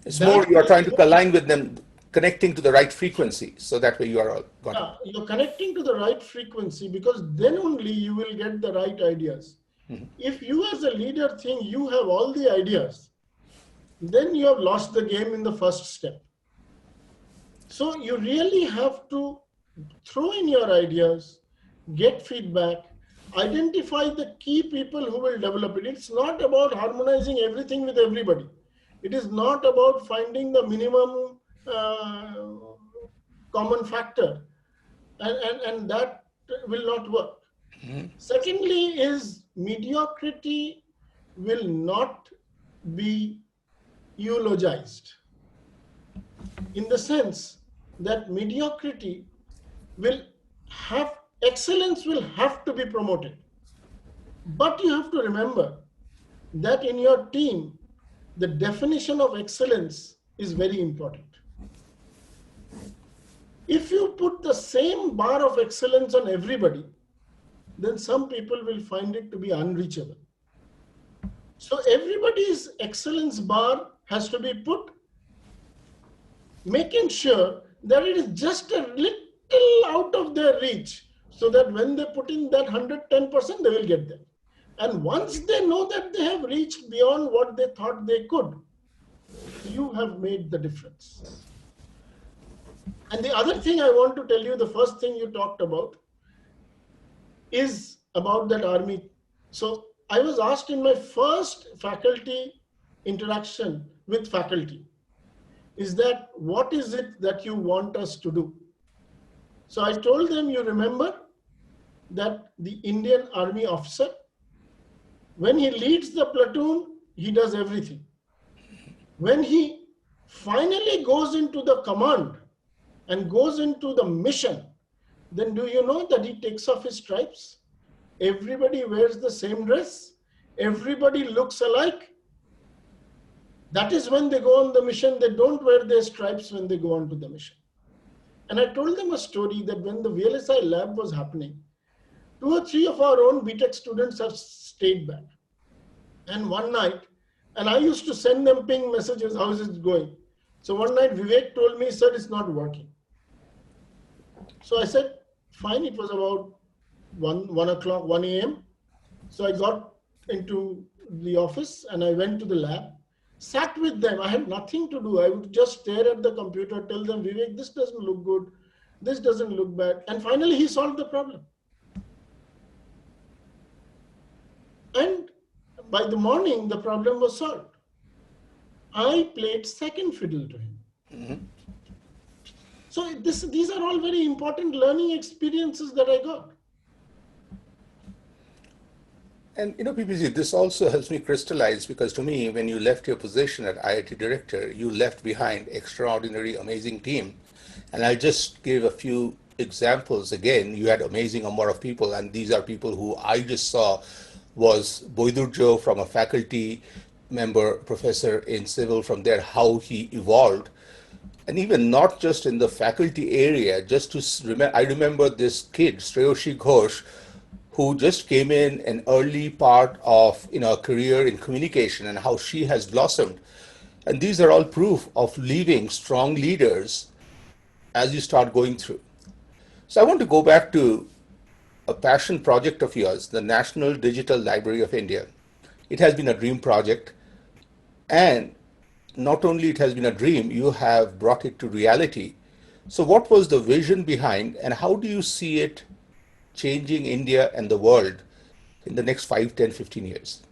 [SPEAKER 2] It's more you are trying to align with them connecting to the right frequency. So that way you are all got it.
[SPEAKER 3] Yeah, you're connecting to the right frequency, because then only you will get the right ideas. If you as a leader think you have all the ideas, then you have lost the game in the first step. So you really have to throw in your ideas, get feedback, identify the key people who will develop it. It's not about harmonizing everything with everybody. It is not about finding the minimum common factor, and that will not work. Secondly is mediocrity will not be eulogized, in the sense that mediocrity will have, excellence will have to be promoted. But you have to remember that in your team, the definition of excellence is very important. If you put the same bar of excellence on everybody, then some people will find it to be unreachable. So everybody's excellence bar has to be put, making sure that it is just a little out of their reach, so that when they put in that 110%, they will get there. And once they know that they have reached beyond what they thought they could, you have made the difference. And the other thing I want to tell you, the first thing you talked about, is about that army. So I was asked in my first faculty interaction with faculty, is that what is it that you want us to do? So I told them, you remember that the Indian Army officer, when he leads the platoon, he does everything. When he finally goes into the command and goes into the mission, then do you know that he takes off his stripes? Everybody wears the same dress. Everybody looks alike. That is when they go on the mission. They don't wear their stripes when they go on to the mission. And I told them a story that when the VLSI lab was happening, 2 or 3 of our own BTech students have stayed back. And one night, and I used to send them ping messages, how is it going? So one night Vivek told me, sir, it's not working. So I said, fine, it was about 1 o'clock, 1 a.m. So I got into the office and I went to the lab, sat with them. I had nothing to do. I would just stare at the computer, tell them, Vivek, this doesn't look good. This doesn't look bad. And finally, he solved the problem. And by the morning, the problem was solved. I played second fiddle to him. Mm-hmm. So these are all very important learning experiences that I got.
[SPEAKER 2] And PPC, this also helps me crystallize, because to me, when you left your position at IIT Director, you left behind extraordinary, amazing team. And I'll just give a few examples. Again, you had amazing number of people, and these are people who I just saw was Boydurjo from a faculty member, professor in civil, from there, how he evolved. And even not just in the faculty area, just to remember, I remember this kid, Shreyoshi Ghosh, who just came in an early part of a career in communication, and how she has blossomed. And these are all proof of leaving strong leaders as you start going through. So I want to go back to a passion project of yours, the National Digital Library of India. It has been a dream project, and not only it has been a dream, you have brought it to reality. So what was the vision behind, and how do you see it changing India and the world in the next 5, 10, 15 years?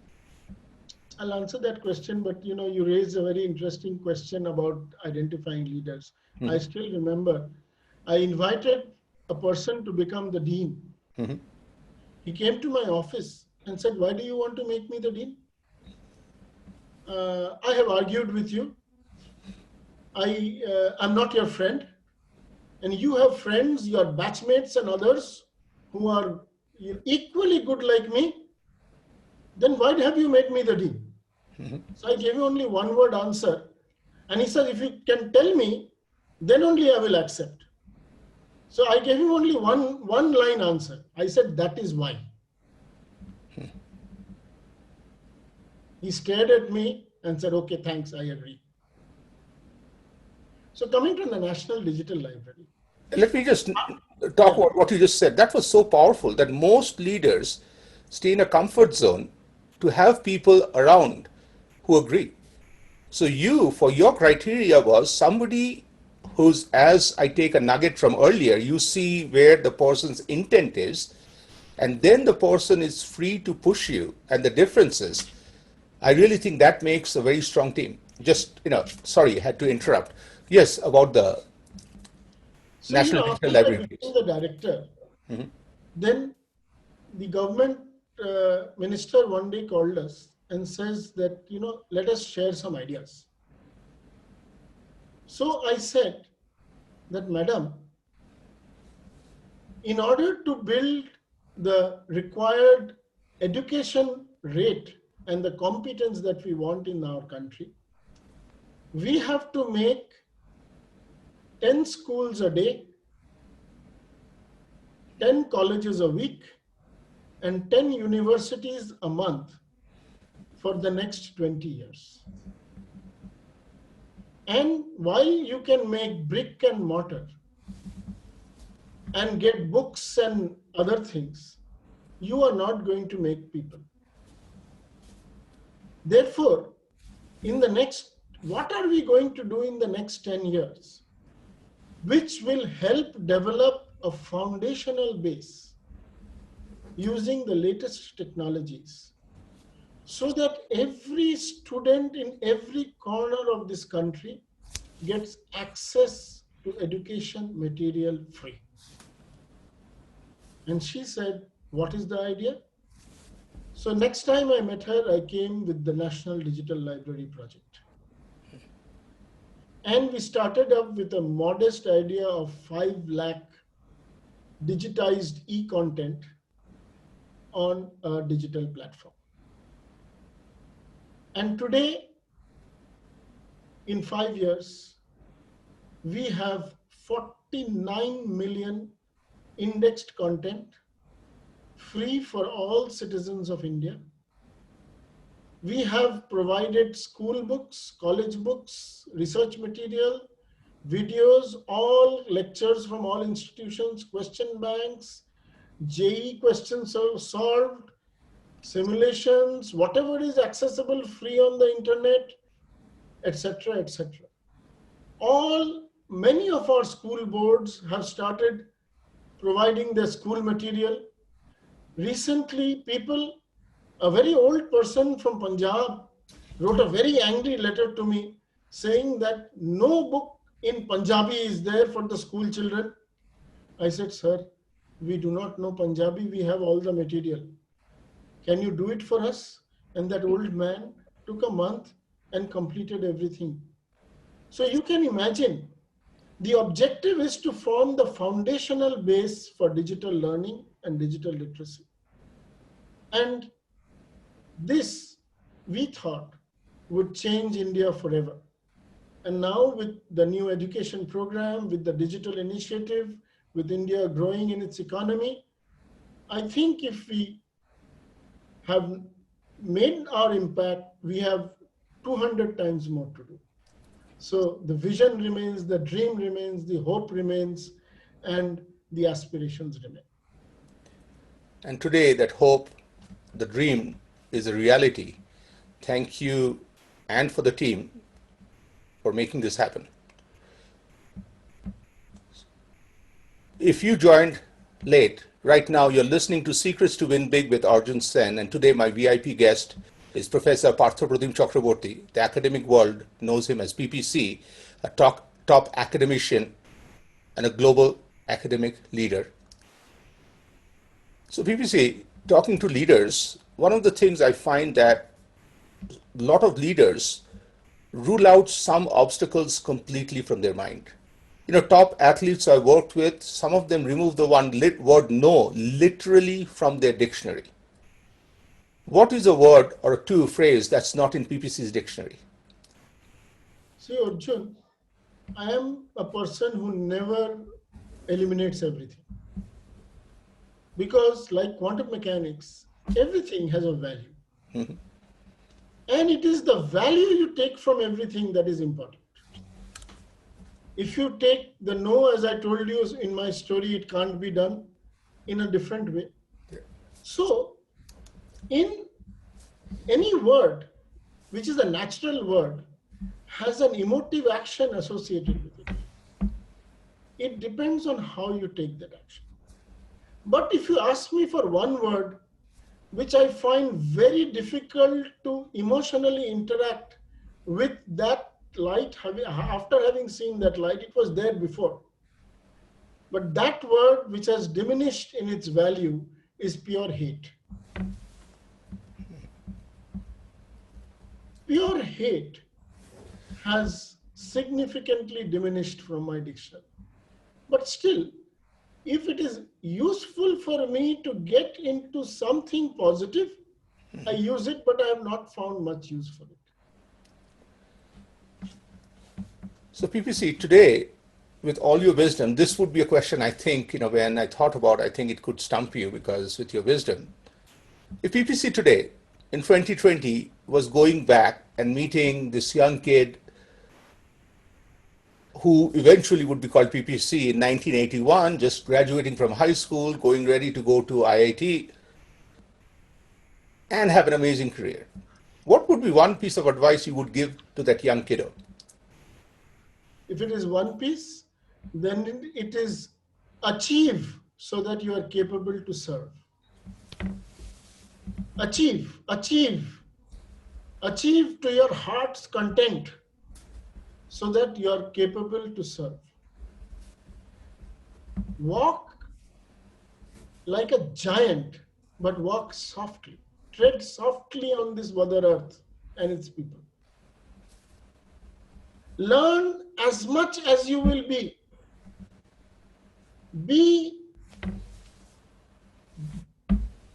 [SPEAKER 3] I'll answer that question, but you raised a very interesting question about identifying leaders. Mm-hmm. I still remember I invited a person to become the dean. Mm-hmm. He came to my office and said, why do you want to make me the dean? I have argued with you. I'm not your friend. And you have friends, your batchmates and others who are equally good like me. Then why have you made me the dean? Mm-hmm. So I gave you only one word answer. And he said, if you can tell me, then only I will accept. So I gave him only one line answer. I said, that is why. He stared at me and said, okay, thanks, I agree. So coming to the National Digital Library.
[SPEAKER 2] Let me just talk about what you just said. That was so powerful that most leaders stay in a comfort zone to have people around who agree. So you, for your criteria was somebody who's, as I take a nugget from earlier, you see where the person's intent is, and then the person is free to push you and the differences. I really think that makes a very strong team. Just, sorry, I had to interrupt. Yes, about the
[SPEAKER 3] So,
[SPEAKER 2] National
[SPEAKER 3] after
[SPEAKER 2] Digital
[SPEAKER 3] I
[SPEAKER 2] Library.
[SPEAKER 3] became the director, then the government minister one day called us and says that, let us share some ideas. So I said that, Madam, in order to build the required education rate and the competence that we want in our country, we have to make 10 schools a day, 10 colleges a week, and 10 universities a month for the next 20 years. And while you can make brick and mortar and get books and other things, you are not going to make people. Therefore, what are we going to do in the next 10 years, which will help develop a foundational base using the latest technologies, so that every student in every corner of this country gets access to education material free. And she said, what is the idea? So next time I met her, I came with the National Digital Library project. And we started up with a modest idea of 5 lakh digitized e-content on a digital platform. And today, in 5 years, we have 49 million indexed content free for all citizens of India. We have provided school books, college books, research material, videos, all lectures from all institutions, question banks, JE questions solved, simulations, whatever is accessible free on the internet, etc., etc. Many of our school boards have started providing their school material. Recently, a very old person from Punjab wrote a very angry letter to me saying that no book in Punjabi is there for the school children. I said, sir, we do not know Punjabi, we have all the material. Can you do it for us? And that old man took a month and completed everything. So you can imagine, the objective is to form the foundational base for digital learning and digital literacy. And this, we thought, would change India forever. And now with the new education program, with the digital initiative, with India growing in its economy, I think if we have made our impact, we have 200 times more to do. So the vision remains, the dream remains, the hope remains, and the aspirations remain.
[SPEAKER 2] And today, that hope, the dream, is a reality. Thank you, and for the team, for making this happen. If you joined late, right now you're listening to Secrets to Win Big with Arjun Sen, and today my VIP guest is Professor Partha Pratim Chakrabarti. The academic world knows him as PPC, a top academician and a global academic leader. So PPC, talking to leaders, one of the things I find that a lot of leaders rule out some obstacles completely from their mind. Top athletes I worked with, some of them remove the word no literally from their dictionary. What is a word or a two phrase that's not in PPC's dictionary?
[SPEAKER 3] See, Arjun, I am a person who never eliminates everything. Because like quantum mechanics, everything has a value. Mm-hmm. And it is the value you take from everything that is important. If you take the no, as I told you in my story, it can't be done in a different way. So in any word, which is a natural word, has an emotive action associated with it. It depends on how you take that action. But if you ask me for one word, which I find very difficult to emotionally interact with that light, after having seen that light, it was there before. But that word which has diminished in its value is pure hate. Pure hate has significantly diminished from my dictionary. But still, if it is useful for me to get into something positive, I use it, but I have not found much use for it.
[SPEAKER 2] So PPC, today, with all your wisdom, this would be a question I think, when I thought about, I think it could stump you, because with your wisdom, if PPC today in 2020 was going back and meeting this young kid who eventually would be called PPC in 1981, just graduating from high school, going ready to go to IIT and have an amazing career, what would be one piece of advice you would give to that young kiddo?
[SPEAKER 3] If it is one piece, then it is achieve so that you are capable to serve. Achieve to your heart's content so that you are capable to serve. Walk like a giant, but walk softly. Tread softly on this Mother Earth and its people. Learn as much as you will be. Be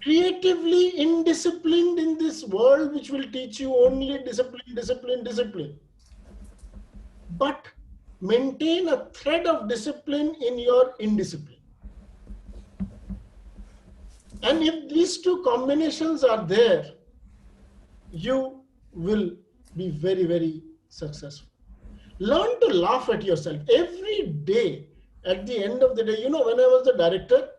[SPEAKER 3] creatively indisciplined in this world, which will teach you only discipline. But maintain a thread of discipline in your indiscipline. And if these two combinations are there, you will be very, very successful. Learn to laugh at yourself every day. At the end of the day, when I was the director,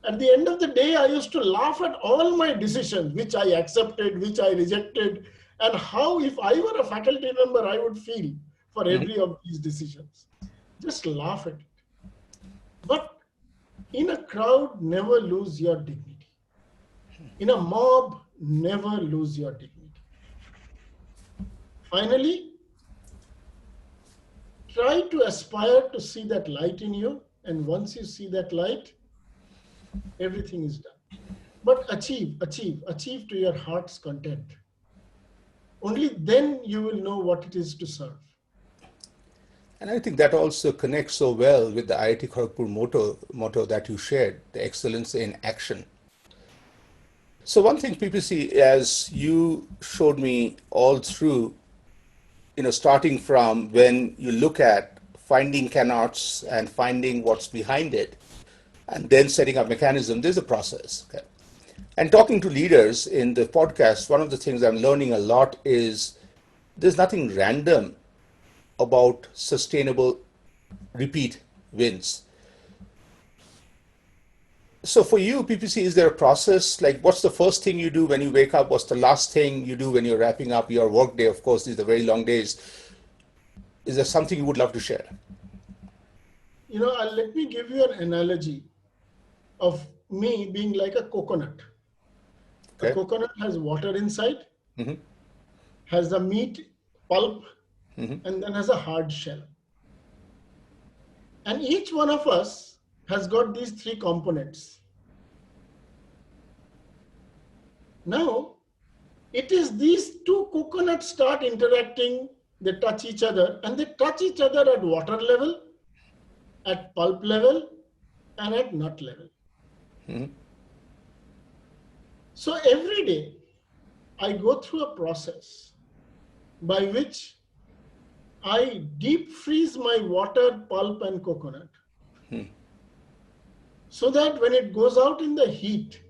[SPEAKER 3] at the end of the day, I used to laugh at all my decisions, which I accepted, which I rejected, and how, if I were a faculty member, I would feel for every of these decisions. Just laugh at it. But in a crowd, never lose your dignity. In a mob, never lose your dignity. Finally, try to aspire to see that light in you, and once you see that light, everything is done. But achieve to your heart's content. Only then you will know what it is to serve.
[SPEAKER 2] And I think that also connects so well with the IIT Kharagpur motto that you shared, the excellence in action. So one thing, PPC, as you showed me all through, starting from when you look at finding cannots and finding what's behind it, and then setting up mechanism, there's a process. Okay? And talking to leaders in the podcast, one of the things I'm learning a lot is there's nothing random about sustainable repeat wins. So for you, PPC, is there a process? Like, what's the first thing you do when you wake up? What's the last thing you do when you're wrapping up your workday? Of course, these are very long days. Is there something you would love to share?
[SPEAKER 3] Let me give you an analogy of me being like a coconut. Okay. A coconut has water inside, has a meat pulp, and then has a hard shell. And each one of us has got these three components. Now, it is these two coconuts start interacting, they touch each other, and they touch each other at water level, at pulp level, and at nut level. So every day, I go through a process by which I deep freeze my water, pulp, and coconut. So that when it goes out in the heat,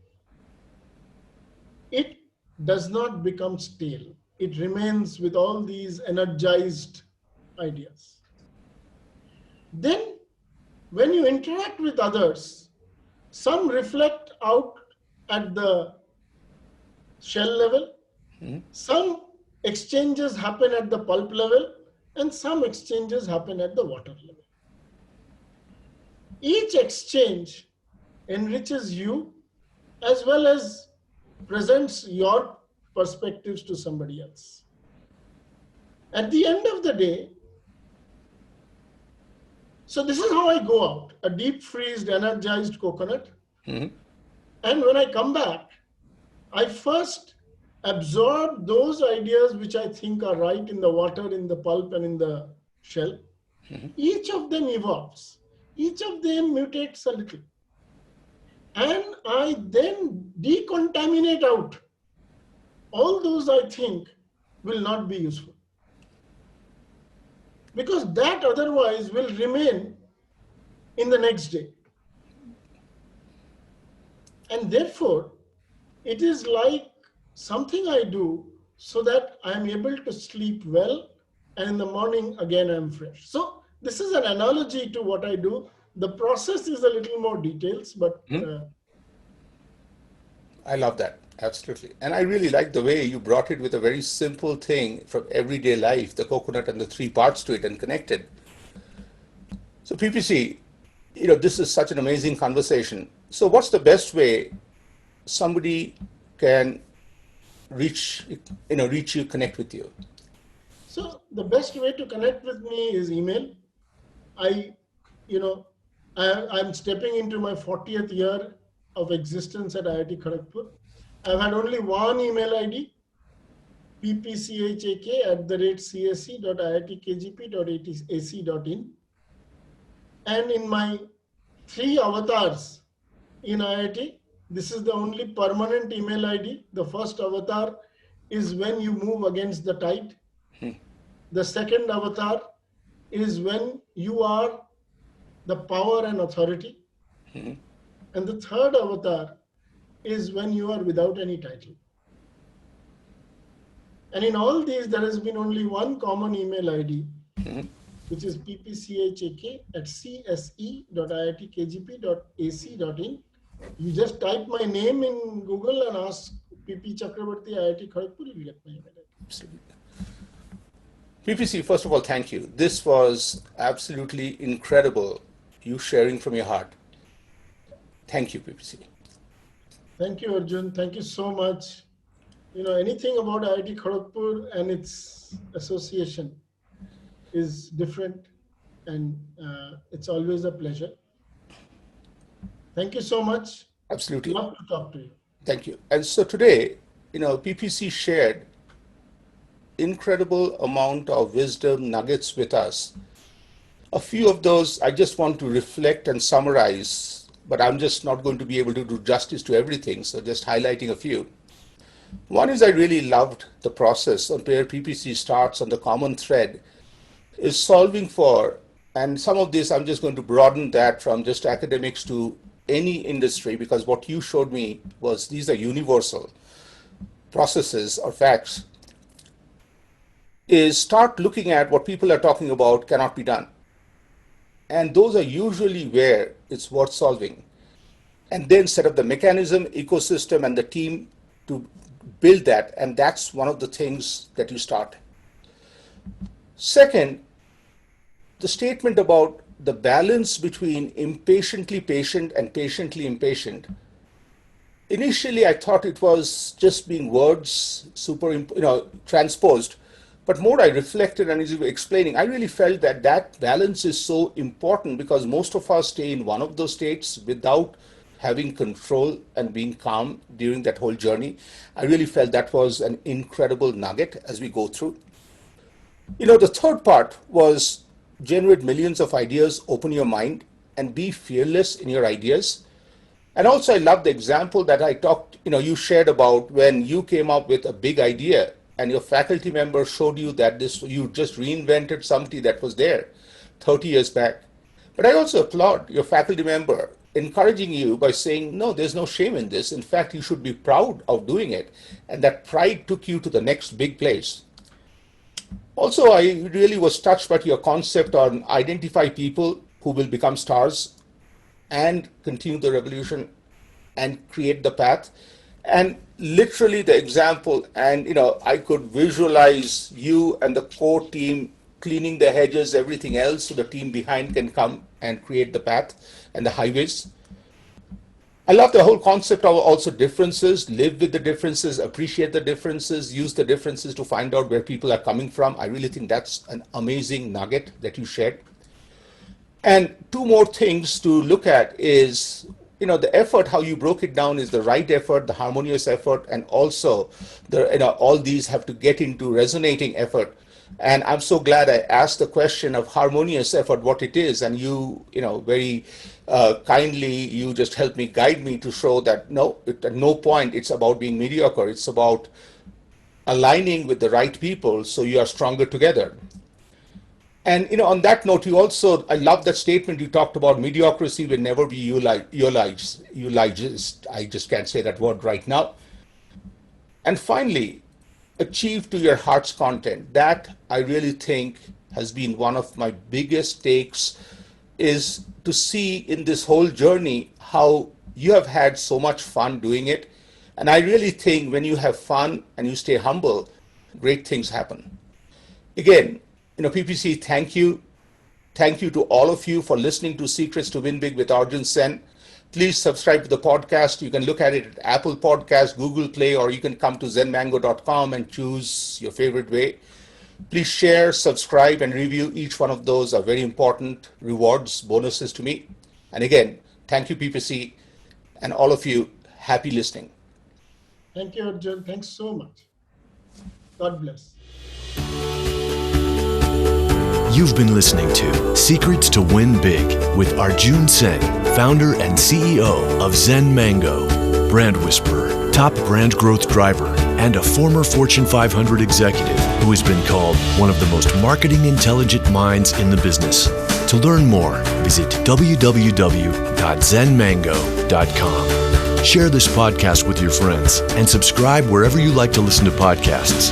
[SPEAKER 3] it does not become stale. It remains with all these energized ideas. Then when you interact with others, some reflect out at the shell level, some exchanges happen at the pulp level, and some exchanges happen at the water level. Each exchange enriches you as well as presents your perspectives to somebody else. At the end of the day, so this is how I go out, a deep freezed, energized coconut. And when I come back, I first absorb those ideas which I think are right in the water, in the pulp, and in the shell. Each of them evolves. Each of them mutates a little. And I then decontaminate out all those I think will not be useful. Because that otherwise will remain in the next day. And therefore, it is like something I do so that I am able to sleep well, and in the morning again I am fresh. So this is an analogy to what I do. The process is a little more details, but
[SPEAKER 2] I love that. Absolutely. And I really like the way you brought it with a very simple thing from everyday life, the coconut and the three parts to it and connected. So PPC, this is such an amazing conversation. So what's the best way somebody can reach you, connect with you?
[SPEAKER 3] So the best way to connect with me is email. I'm stepping into my 40th year of existence at IIT Kharagpur. I've had only one email ID, ppchak@csc.iitkgp.ac.in. And in my 3 avatars in IIT, this is the only permanent email ID. The first avatar is when you move against the tide. The second avatar is when you are the power and authority. And the third avatar is when you are without any title. And in all these, there has been only one common email ID, which is ppchak@cse.iitkgp.ac.in. You just type my name in Google and ask PP Chakrabarti IIT Kharagpur, you get my email ID.
[SPEAKER 2] Absolutely. PPC, first of all, thank you. This was absolutely incredible, you sharing from your heart. Thank you, PPC.
[SPEAKER 3] Thank you, Arjun. Thank you so much. Anything about IIT Kharagpur and its association is different, and it's always a pleasure. Thank you so much.
[SPEAKER 2] Absolutely.
[SPEAKER 3] Love to talk to you.
[SPEAKER 2] Thank you. And so today, PPC shared incredible amount of wisdom nuggets with us. A few of those I just want to reflect and summarize, but I'm just not going to be able to do justice to everything, so just highlighting a few. One is I really loved the process on where PPC starts on the common thread is solving for, and some of this I'm just going to broaden that from just academics to any industry, because what you showed me was these are universal processes or facts, is start looking at what people are talking about cannot be done. And those are usually where it's worth solving. And then set up the mechanism, ecosystem, and the team to build that. And that's one of the things that you start. Second, the statement about the balance between impatiently patient and patiently impatient. Initially, I thought it was just being words transposed. But more I reflected and as you were explaining, I really felt that that balance is so important because most of us stay in one of those states without having control and being calm during that whole journey. I really felt that was an incredible nugget as we go through. The third part was generate millions of ideas, open your mind, and be fearless in your ideas. And also I love the example that you shared about when you came up with a big idea and your faculty member showed you that you just reinvented something that was there 30 years back. But I also applaud your faculty member encouraging you by saying, no, there's no shame in this. In fact, you should be proud of doing it. And that pride took you to the next big place. Also, I really was touched by your concept on identify people who will become stars and continue the revolution and create the path. And literally the example, and I could visualize you and the core team cleaning the hedges, everything else, so the team behind can come and create the path and the highways. I love the whole concept of also differences, live with the differences, appreciate the differences, use the differences to find out where people are coming from. I really think that's an amazing nugget that you shared. And two more things to look at is, the effort, how you broke it down is the right effort, the harmonious effort, and also all these have to get into resonating effort. And I'm so glad I asked the question of harmonious effort, what it is, and you very kindly, you just helped me, guide me to show that at no point it's about being mediocre. It's about aligning with the right people so you are stronger together. And on that note, I love that statement you talked about. Mediocrity will never be eulogized. I just can't say that word right now. And finally, achieve to your heart's content. That I really think has been one of my biggest takes, is to see in this whole journey how you have had so much fun doing it. And I really think when you have fun and you stay humble, great things happen. Again, PPC, thank you. Thank you to all of you for listening to Secrets to Win Big with Arjun Sen. Please subscribe to the podcast. You can look at it at Apple Podcasts, Google Play, or you can come to zenmango.com and choose your favorite way. Please share, subscribe, and review. Each one of those are very important rewards, bonuses to me. And again, thank you, PPC, and all of you. Happy listening.
[SPEAKER 3] Thank you, Arjun. Thanks so much. God bless.
[SPEAKER 1] You've been listening to Secrets to Win Big with Arjun Sen, founder and CEO of Zen Mango, brand whisperer, top brand growth driver, and a former Fortune 500 executive who has been called one of the most marketing intelligent minds in the business. To learn more, visit www.zenmango.com. Share this podcast with your friends and subscribe wherever you like to listen to podcasts.